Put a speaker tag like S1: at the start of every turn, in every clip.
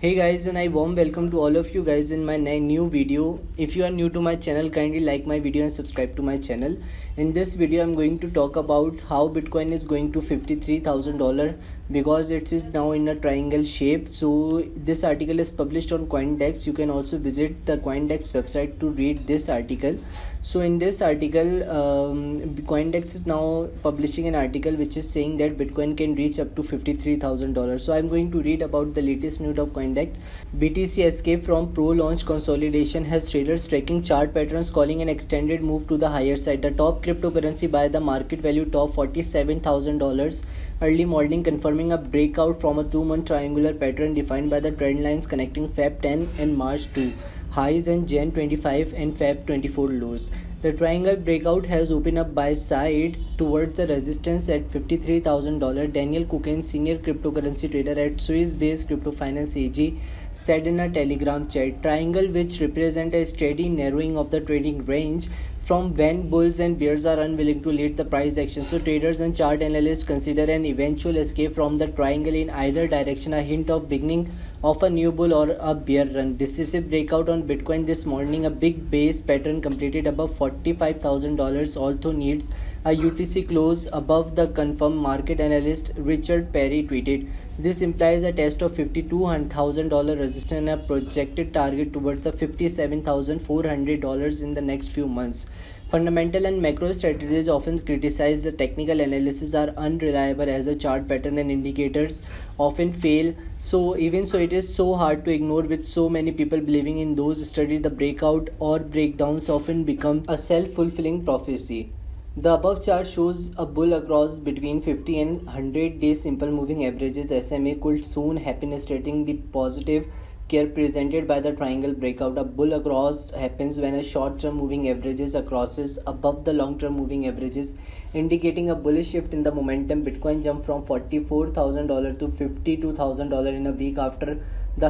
S1: Hey guys, and I warm welcome to all of you guys in my new video. If you are new to my channel, kindly like my video and subscribe to my channel. In this video I'm going to talk about how Bitcoin is going to $53,000 because it is now in a triangle shape. So this article is published on CoinDex. You can also visit the CoinDex website to read this article. So in this article, CoinDex is now publishing an article which is saying that Bitcoin can reach up to $53,000. So I'm going to read about the latest news of CoinDex. BTC escape from pro-launch consolidation has traders tracking chart patterns calling an extended move to the higher side. The top cryptocurrency by the market value topped $47,000 early morning, confirming a breakout from a 2-month triangular pattern defined by the trend lines connecting Feb 10 and March 2 highs and Jan 25 and Feb 24 lows. The triangle breakout has opened up by side towards the resistance at $53,000. Daniel Cookane, senior cryptocurrency trader at Swiss-based Crypto Finance AG, said in a Telegram chat, "Triangle, which represent a steady narrowing of the trading range from when bulls and bears are unwilling to lead the price action. So traders and chart analysts consider an eventual escape from the triangle in either direction a hint of beginning of a new bull or a bear run." Decisive breakout on Bitcoin this morning. A big base pattern completed above $45,000 also needs a UTC close above the confirmed. Market analyst Richard Perry tweeted, "This implies a test of $52,000 resistance and a projected target towards the $57,400 in the next few months." Fundamental and macro strategies often criticize the technical analysis are unreliable as a chart pattern and indicators often fail. So even so, it is so hard to ignore with so many people believing in those studies. The breakout or breakdowns often become a self-fulfilling prophecy. The above chart shows a bull across between 50 and 100 day simple moving averages. SMA could soon happen, stating the positive care presented by the triangle breakout. A bull across happens when a short-term moving averages crosses above the long-term moving averages, indicating a bullish shift in the momentum. Bitcoin jumped from $44,000 to $52,000 in a week after the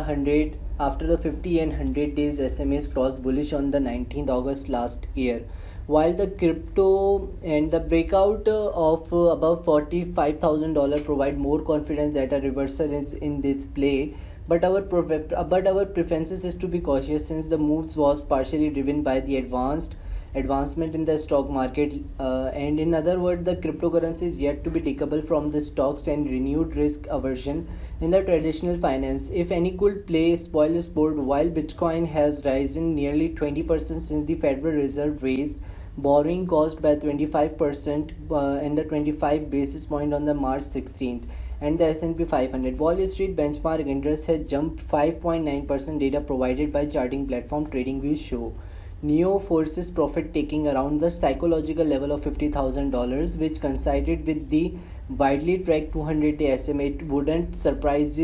S1: 50 and 100 days SMAs crossed bullish on the 19th August last year. While the crypto and the breakout of above $45,000 provide more confidence that a reversal is in this play, but our preferences is to be cautious since the moves was partially driven by the advancement in the stock market, and in other words, the cryptocurrency is yet to be decoupled from the stocks and renewed risk aversion in the traditional finance. If any could play spoil sport, while Bitcoin has risen nearly 20% since the Federal Reserve raised borrowing cost by 25% and the 25 basis point on the March 16th, and the S&P 500 Wall Street benchmark index has jumped 5.9%. Data provided by charting platform TradingView show Neo forces profit taking around the psychological level of $50,000, which coincided with the widely tracked 200-day SMA. It wouldn't surprise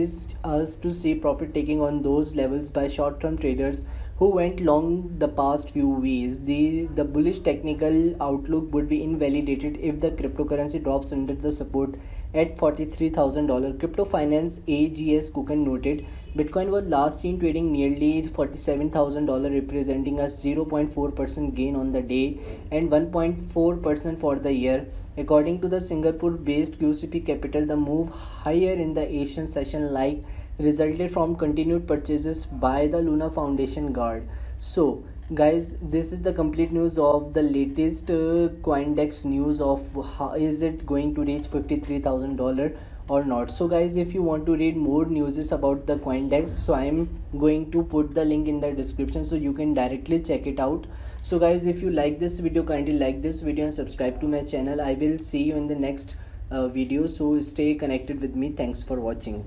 S1: us to see profit taking on those levels by short-term traders who went long the past few weeks. The bullish technical outlook would be invalidated if the cryptocurrency drops under the support at $43,000. Crypto Finance AGS Cookane noted, Bitcoin was last seen trading nearly $47,000, representing a 0.4% gain on the day and 1.4% for the year. According to the Singapore-based QCP Capital, the move higher in the Asian session resulted from continued purchases by the Luna Foundation Guard. So guys, this is the complete news of the latest CoinDex news of how is it going to reach $53,000 or not. So guys, if you want to read more news about the CoinDex, so I am going to put the link in the description so you can directly check it out. So guys, if you like this video, kindly like this video and subscribe to my channel. I will see you in the next video, so stay connected with me. Thanks for watching.